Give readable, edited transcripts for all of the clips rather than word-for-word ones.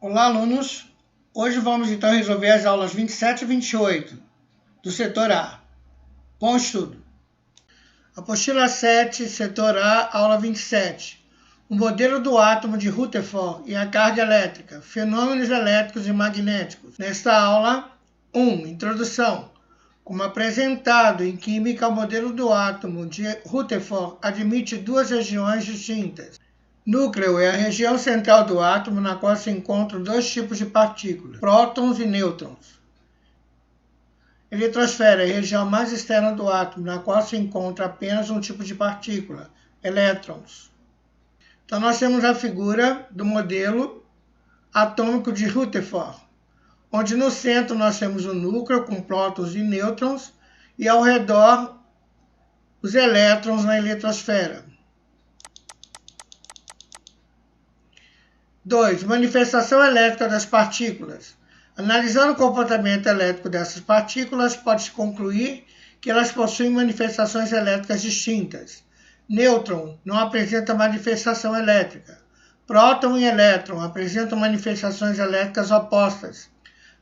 Olá, alunos! Hoje vamos então resolver as aulas 27 e 28 do setor A. Bom estudo! Apostila 7, setor A, aula 27. O modelo do átomo de Rutherford e a carga elétrica, fenômenos elétricos e magnéticos. Nesta aula, 1. Introdução. Como apresentado em química, o modelo do átomo de Rutherford admite duas regiões distintas. Núcleo é a região central do átomo na qual se encontram dois tipos de partículas, prótons e nêutrons. Eletrosfera é a região mais externa do átomo, na qual se encontra apenas um tipo de partícula, elétrons. Então nós temos a figura do modelo atômico de Rutherford, onde no centro nós temos o núcleo com prótons e nêutrons e ao redor os elétrons na eletrosfera. 2. Manifestação elétrica das partículas. Analisando o comportamento elétrico dessas partículas, pode-se concluir que elas possuem manifestações elétricas distintas. Nêutron não apresenta manifestação elétrica. Próton e elétron apresentam manifestações elétricas opostas.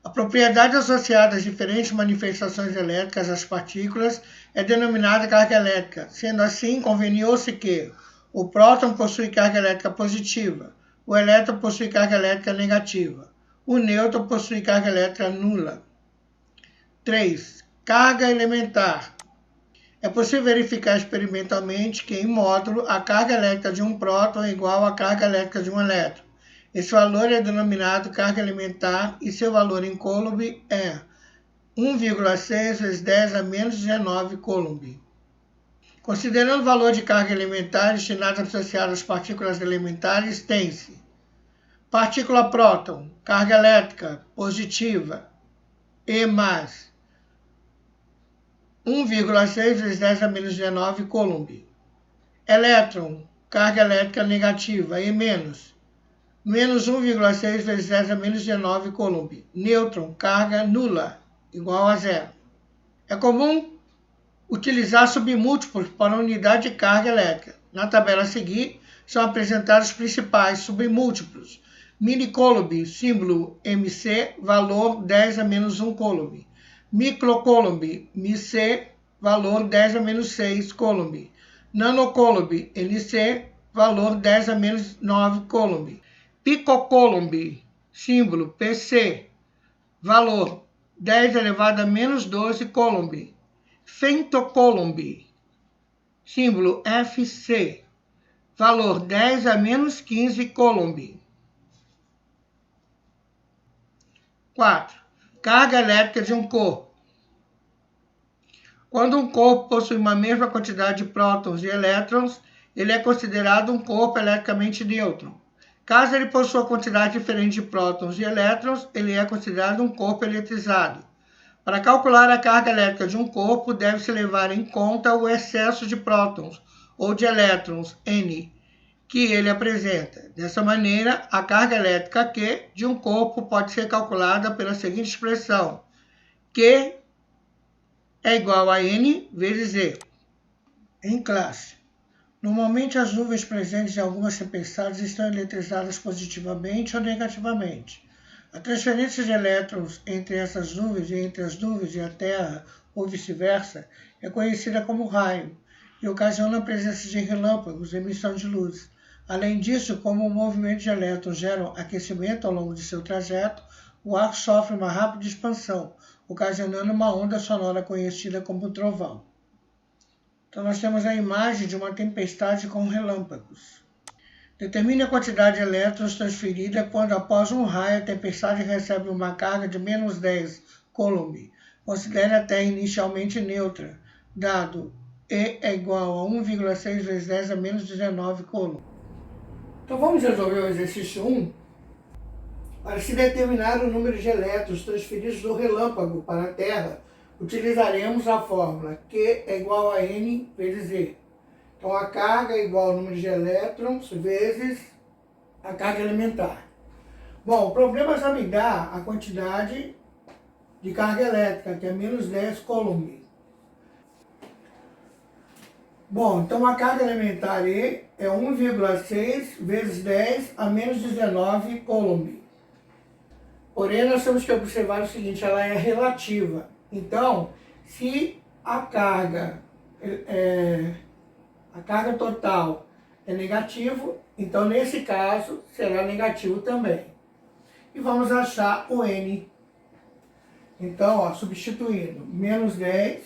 A propriedade associada às diferentes manifestações elétricas das partículas é denominada carga elétrica. Sendo assim, conveniou-se que o próton possui carga elétrica positiva, o elétron possui carga elétrica negativa. O nêutron possui carga elétrica nula. 3. Carga elementar. É possível verificar experimentalmente que, em módulo, a carga elétrica de um próton é igual à carga elétrica de um elétron. Esse valor é denominado carga elementar e seu valor em Coulomb é 1,6 vezes 10 a menos 19 Coulomb. Considerando o valor de carga elementar destinado associado às partículas elementares, tem-se partícula próton, carga elétrica positiva, E+, 1,6 vezes 10 a menos 19 Coulomb. Elétron, carga elétrica negativa, E-, menos 1,6 vezes 10 a menos 19 Coulomb. Nêutron, carga nula, igual a zero. É comum utilizar submúltiplos para a unidade de carga elétrica. Na tabela a seguir, são apresentados os principais submúltiplos. Mini-Coulomb, símbolo MC, valor 10 a menos 1 Coulomb. Microcoulomb, MC, valor 10 a menos 6 Coulomb. Nanocoulomb, NC, valor 10 a menos 9 Coulomb. Picocoulomb, símbolo PC, valor 10 elevado a menos 12 Coulomb. Femtocoulomb, símbolo FC, valor 10 a menos 15 Coulomb. 4. Carga elétrica de um corpo. Quando um corpo possui uma mesma quantidade de prótons e elétrons, ele é considerado um corpo eletricamente neutro. Caso ele possua quantidade diferente de prótons e elétrons, ele é considerado um corpo eletrizado. Para calcular a carga elétrica de um corpo, deve-se levar em conta o excesso de prótons ou de elétrons, N, que ele apresenta. Dessa maneira, a carga elétrica Q de um corpo pode ser calculada pela seguinte expressão: Q é igual a N vezes E. Em classe. Normalmente, as nuvens presentes em algumas tempestades estão eletrizadas positivamente ou negativamente. A transferência de elétrons entre essas nuvens e entre as nuvens e a Terra, ou vice-versa, é conhecida como raio e ocasiona a presença de relâmpagos e emissão de luz. Além disso, como o movimento de elétrons gera aquecimento ao longo de seu trajeto, o ar sofre uma rápida expansão, ocasionando uma onda sonora conhecida como trovão. Então nós temos a imagem de uma tempestade com relâmpagos. Determine a quantidade de elétrons transferida quando, após um raio, a tempestade recebe uma carga de menos 10 Coulomb. Considere a Terra inicialmente neutra, dado E é igual a 1,6 vezes 10 a menos 19 Coulomb. Então vamos resolver o exercício 1. Para se determinar o número de elétrons transferidos do relâmpago para a Terra, utilizaremos a fórmula Q é igual a N vezes E. Então, a carga é igual ao número de elétrons vezes a carga elementar. Bom, o problema já me dá a quantidade de carga elétrica, que é menos 10 Coulomb. Bom, então a carga elementar E é 1,6 vezes 10 a menos 19 Coulomb. Porém, nós temos que observar o seguinte, ela é relativa. Então, se a carga total é negativo, então nesse caso será negativo também. E vamos achar o N. Então, ó, substituindo, menos 10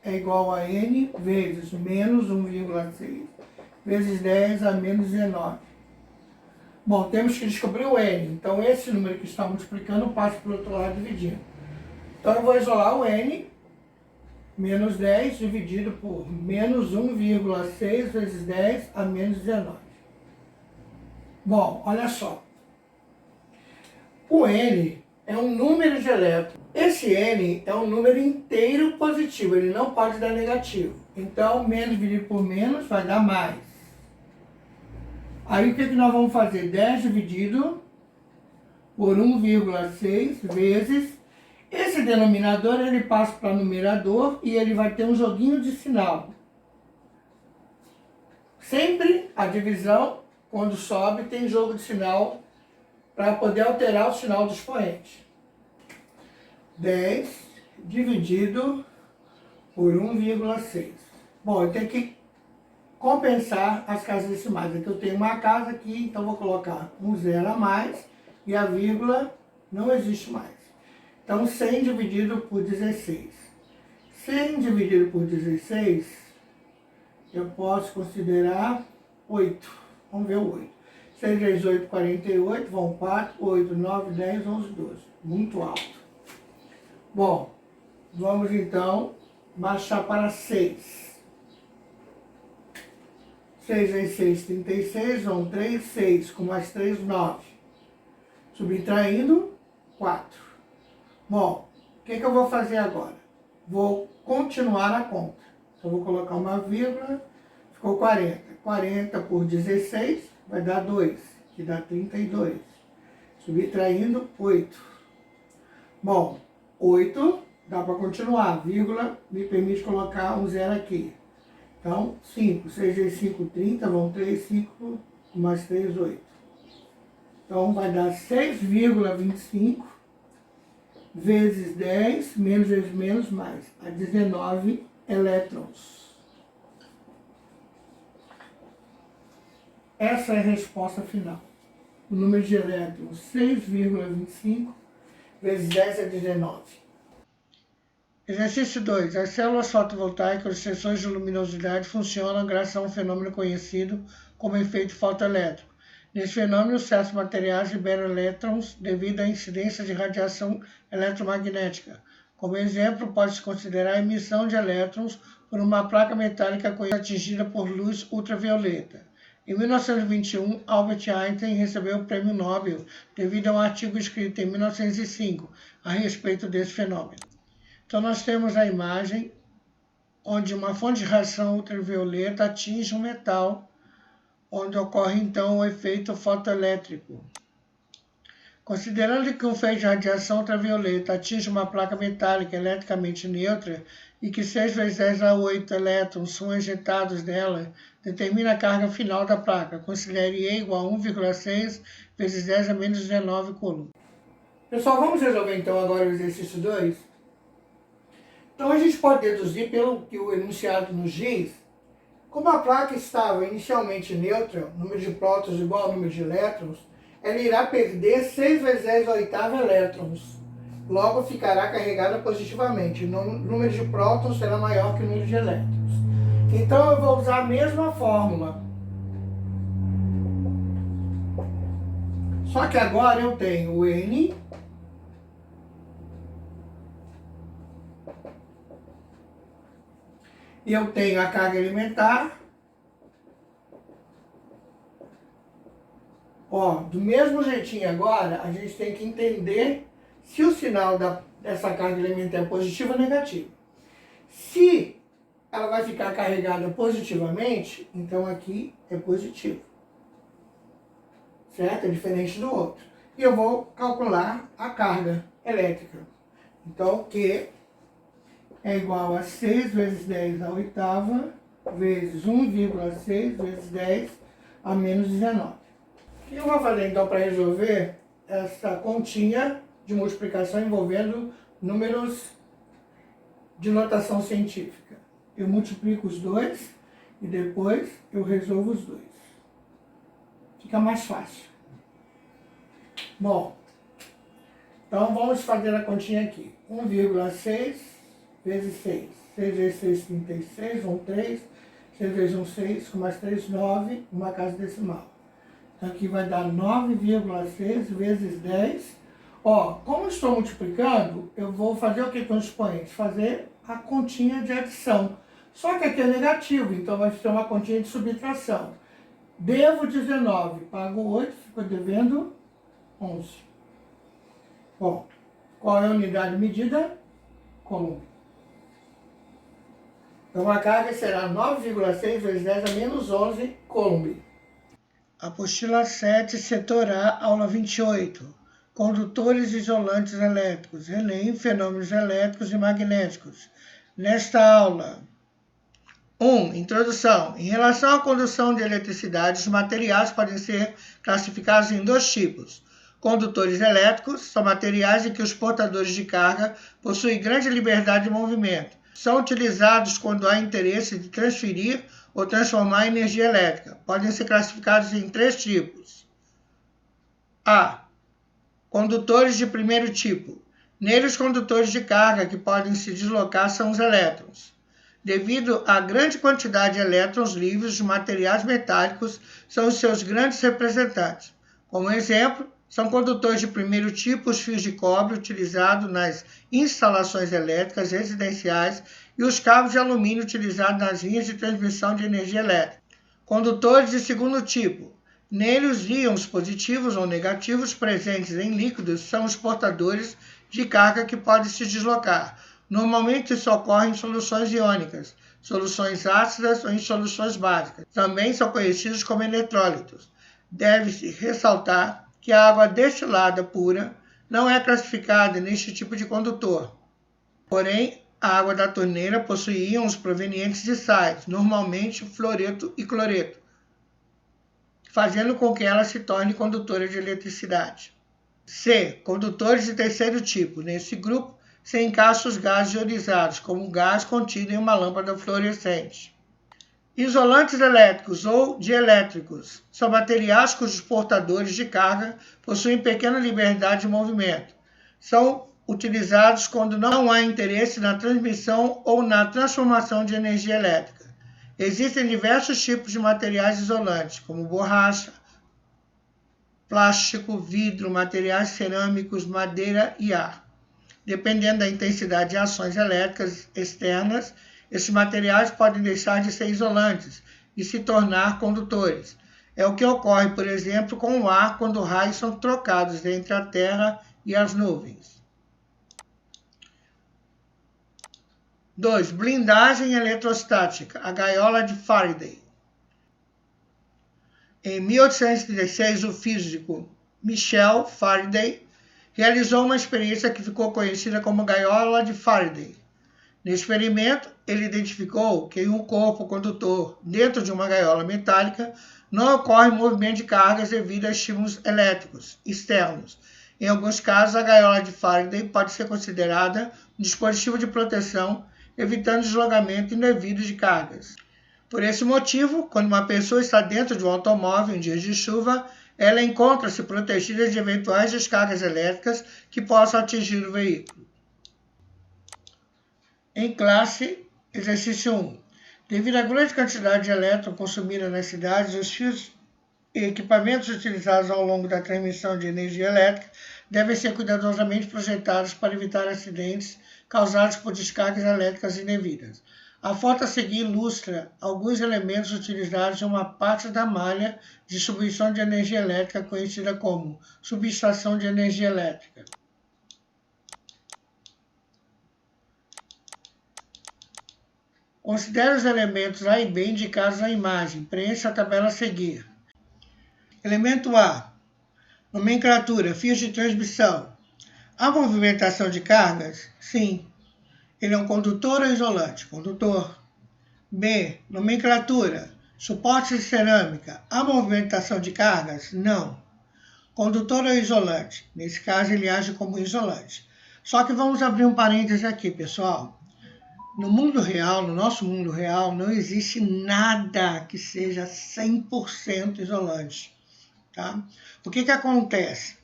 é igual a N vezes menos 1,6 vezes 10 a menos 19. Bom, temos que descobrir o N. Então, esse número que está multiplicando passa para o outro lado dividindo. Então, eu vou isolar o N, menos 10 dividido por menos 1,6 vezes 10 a menos 19. Bom, olha só. O N é um número de elétrons. Esse N é um número inteiro positivo, ele não pode dar negativo. Então, menos dividido por menos vai dar mais. Aí, o que nós vamos fazer? 10 dividido por 1,6 vezes... Esse denominador, ele passa para o numerador e ele vai ter um joguinho de sinal. Sempre a divisão, quando sobe, tem jogo de sinal para poder alterar o sinal do expoente. 10 dividido por 1,6. Bom, eu tenho que compensar as casas decimais. Aqui eu tenho uma casa aqui, então vou colocar um zero a mais e a vírgula não existe mais. Então, 100 dividido por 16. 100 dividido por 16, eu posso considerar 8. Vamos ver o 8. 6 vezes 8, 48, vão 4, 8, 9, 10, 11, 12. Muito alto. Bom, vamos então baixar para 6. 6 vezes 6, 36, vão 3, 6, com mais 3, 9. Subtraindo, 4. Bom, o que eu vou fazer agora? Vou continuar a conta. Então, vou colocar uma vírgula, ficou 40. 40 por 16 vai dar 2, que dá 32. Subtraindo, 8. Bom, 8 dá para continuar. Vírgula me permite colocar um zero aqui. Então, 5. 6 vezes 5, 30. Vão 3, 5, mais 3, 8. Então, vai dar 6,25 vezes 10, menos vezes menos, mais a 19 elétrons. Essa é a resposta final. O número de elétrons, 6,25 vezes 10 é 19. Exercício 2. As células fotovoltaicas, sensores de luminosidade, funcionam graças a um fenômeno conhecido como efeito fotoelétrico. Nesse fenômeno, certos materiais liberam elétrons devido à incidência de radiação eletromagnética. Como exemplo, pode-se considerar a emissão de elétrons por uma placa metálica atingida por luz ultravioleta. Em 1921, Albert Einstein recebeu o Prêmio Nobel devido a um artigo escrito em 1905 a respeito desse fenômeno. Então, nós temos a imagem onde uma fonte de radiação ultravioleta atinge um metal, onde ocorre então o efeito fotoelétrico. Considerando que um feixe de radiação ultravioleta atinge uma placa metálica eletricamente neutra e que 6 vezes 10 a 8 elétrons são ejetados dela, determina a carga final da placa. Considere E igual a 1,6 vezes 10 a menos 19 coulomb. Pessoal, vamos resolver então agora o exercício 2? Então a gente pode deduzir pelo que o enunciado nos diz. Como a placa estava inicialmente neutra, número de prótons igual ao número de elétrons, ela irá perder 6 vezes 10 a oitava elétrons. Logo, ficará carregada positivamente. O número de prótons será maior que o número de elétrons. Então, eu vou usar a mesma fórmula. Só que agora eu tenho o N e eu tenho a carga alimentar. Ó, do mesmo jeitinho agora, a gente tem que entender se o sinal dessa carga alimentar é positivo ou negativo. Se ela vai ficar carregada positivamente, então aqui é positivo. Certo? É diferente do outro. E eu vou calcular a carga elétrica. Então, Q é igual a 6 vezes 10 à oitava, vezes 1,6 vezes 10 a menos 19. O que eu vou fazer então para resolver essa continha de multiplicação envolvendo números de notação científica. Eu multiplico os dois e depois eu resolvo os dois. Fica mais fácil. Bom, então vamos fazer a continha aqui. 1,6 vezes 6. 6 vezes 6, 36, 1, 3. 6 vezes 1, 6, com mais 3, 9, uma casa decimal. Então aqui vai dar 9,6 vezes 10. Ó, como eu estou multiplicando, eu vou fazer o que com os expoentes? Fazer a continha de adição. Só que aqui é negativo, então vai ser uma continha de subtração. Devo 19, pago 8, fico devendo 11. Bom, qual é a unidade de medida? Coulomb. Então a carga será 9,6 vezes 10 a menos 11 Coulomb. Apostila 7, setor A, aula 28. Condutores isolantes elétricos. Enem, fenômenos elétricos e magnéticos. Nesta aula. 1. Introdução. Em relação à condução de eletricidade, os materiais podem ser classificados em dois tipos. Condutores elétricos são materiais em que os portadores de carga possuem grande liberdade de movimento. São utilizados quando há interesse de transferir ou transformar energia elétrica. Podem ser classificados em três tipos. A. Condutores de primeiro tipo. Nele, os condutores de carga que podem se deslocar são os elétrons. Devido à grande quantidade de elétrons livres, os materiais metálicos são os seus grandes representantes. Como exemplo, são condutores de primeiro tipo os fios de cobre utilizados nas instalações elétricas residenciais e os cabos de alumínio utilizados nas linhas de transmissão de energia elétrica. Condutores de segundo tipo. Nele, os íons positivos ou negativos presentes em líquidos são os portadores de carga que podem se deslocar. Normalmente isso ocorre em soluções iônicas, soluções ácidas ou em soluções básicas. Também são conhecidos como eletrólitos. Deve-se ressaltar que a água destilada pura não é classificada neste tipo de condutor. Porém, a água da torneira possui íons provenientes de sais, normalmente fluoreto e cloreto, fazendo com que ela se torne condutora de eletricidade. C. Condutores de terceiro tipo. Nesse grupo, se encaixam os gases ionizados, como o gás contido em uma lâmpada fluorescente. Isolantes elétricos ou dielétricos são materiais cujos portadores de carga possuem pequena liberdade de movimento. São utilizados quando não há interesse na transmissão ou na transformação de energia elétrica. Existem diversos tipos de materiais isolantes, como borracha, plástico, vidro, materiais cerâmicos, madeira e ar. Dependendo da intensidade de ações elétricas externas, esses materiais podem deixar de ser isolantes e se tornar condutores. É o que ocorre, por exemplo, com o ar quando raios são trocados entre a Terra e as nuvens. 2. Blindagem eletrostática, a gaiola de Faraday. Em 1836, o físico Michael Faraday realizou uma experiência que ficou conhecida como gaiola de Faraday. No experimento, ele identificou que em um corpo condutor dentro de uma gaiola metálica não ocorre movimento de cargas devido a estímulos elétricos externos. Em alguns casos, a gaiola de Faraday pode ser considerada um dispositivo de proteção, evitando deslocamento indevido de cargas. Por esse motivo, quando uma pessoa está dentro de um automóvel em dias de chuva, ela encontra-se protegida de eventuais descargas elétricas que possam atingir o veículo. Em classe, exercício 1. Devido à grande quantidade de elétrons consumida nas cidades, os fios e equipamentos utilizados ao longo da transmissão de energia elétrica devem ser cuidadosamente projetados para evitar acidentes causados por descargas elétricas indevidas. A foto a seguir ilustra alguns elementos utilizados em uma parte da malha de distribuição de energia elétrica conhecida como subestação de energia elétrica. Considere os elementos A e B indicados na imagem. Preencha a tabela a seguir. Elemento A. Nomenclatura: fios de transmissão. Há movimentação de cargas? Sim. Ele é um condutor ou isolante? Condutor. B. Nomenclatura: suporte de cerâmica. Há movimentação de cargas? Não. condutor ou isolante? Nesse caso, ele age como isolante. Só que vamos abrir um parêntese aqui, pessoal. No mundo real, no nosso mundo real, não existe nada que seja 100% isolante. Tá? O que acontece?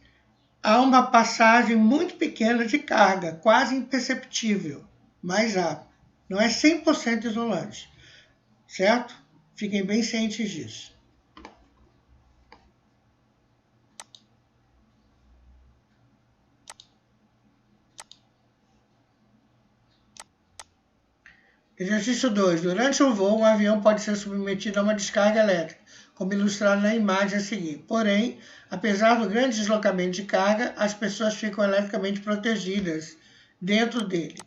Há uma passagem muito pequena de carga, quase imperceptível, mais rápida. Não é 100% isolante, certo? Fiquem bem cientes disso. Exercício 2. Durante o voo, um avião pode ser submetido a uma descarga elétrica, como ilustrado na imagem a seguir. Porém, apesar do grande deslocamento de carga, as pessoas ficam eletricamente protegidas dentro dele.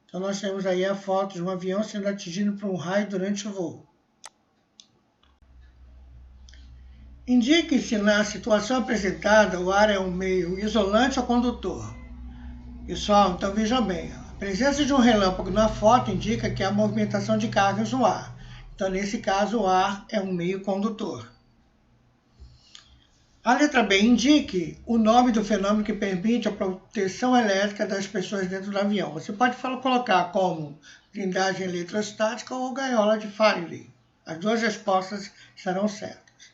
Então, nós temos aí a foto de um avião sendo atingido por um raio durante o voo. Indique se na situação apresentada o ar é um meio isolante ou condutor. Pessoal, então vejam bem. A presença de um relâmpago na foto indica que há movimentação de cargas no ar. Então, nesse caso, o ar é um meio condutor. A letra B, indique o nome do fenômeno que permite a proteção elétrica das pessoas dentro do avião. Você pode colocar como blindagem eletrostática ou gaiola de Faraday. As duas respostas serão certas.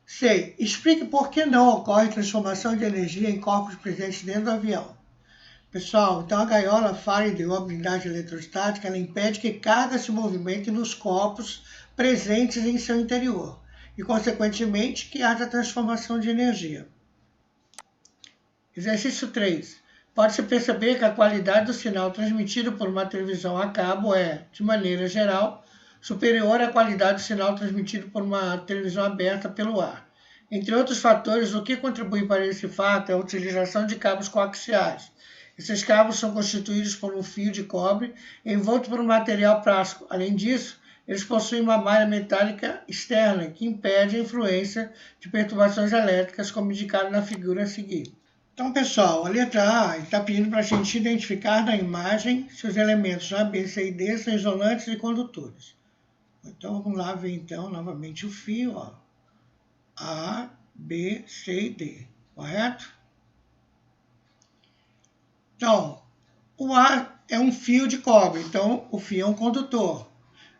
C. Explique por que não ocorre transformação de energia em corpos presentes dentro do avião. Pessoal, então a gaiola Faraday ou a blindagem eletrostática, ela impede que carga se movimente nos corpos presentes em seu interior e, consequentemente, que haja transformação de energia. Exercício 3. Pode-se perceber que a qualidade do sinal transmitido por uma televisão a cabo é, de maneira geral, superior à qualidade do sinal transmitido por uma televisão aberta pelo ar. Entre outros fatores, o que contribui para esse fato é a utilização de cabos coaxiais. Esses cabos são constituídos por um fio de cobre envolto por um material plástico. Além disso, eles possuem uma malha metálica externa que impede a influência de perturbações elétricas, como indicado na figura a seguir. Então, pessoal, a letra A está pedindo para a gente identificar na imagem se os elementos A, B, C e D são isolantes e condutores. Então, vamos lá ver, então, novamente o fio. Ó. A, B, C e D, correto? Então, o A é um fio de cobre, então o fio é um condutor.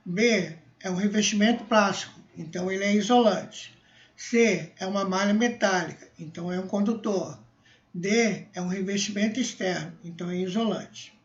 B é um revestimento plástico, então ele é isolante. C é uma malha metálica, então é um condutor. D é um revestimento externo, então é isolante.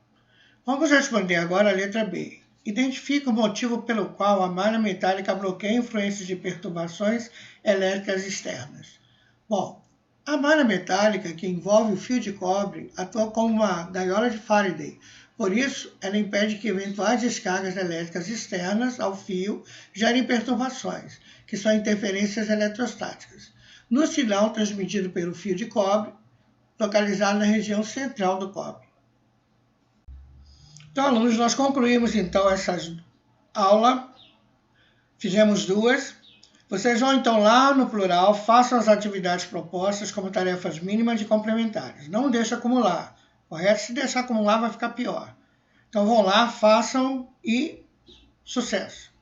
Vamos responder agora a letra B. Identifique o motivo pelo qual a malha metálica bloqueia influências de perturbações elétricas externas. Bom, a malha metálica, que envolve o fio de cobre, atua como uma gaiola de Faraday. Por isso, ela impede que eventuais descargas elétricas externas ao fio gerem perturbações, que são interferências eletrostáticas, no sinal transmitido pelo fio de cobre, localizado na região central do cobre. Então, alunos, nós concluímos então essa aula, fizemos duas. Vocês vão então lá no plural, façam as atividades propostas como tarefas mínimas e complementares. Não deixe acumular, correto? Se deixar acumular vai ficar pior. Então vão lá, façam e sucesso!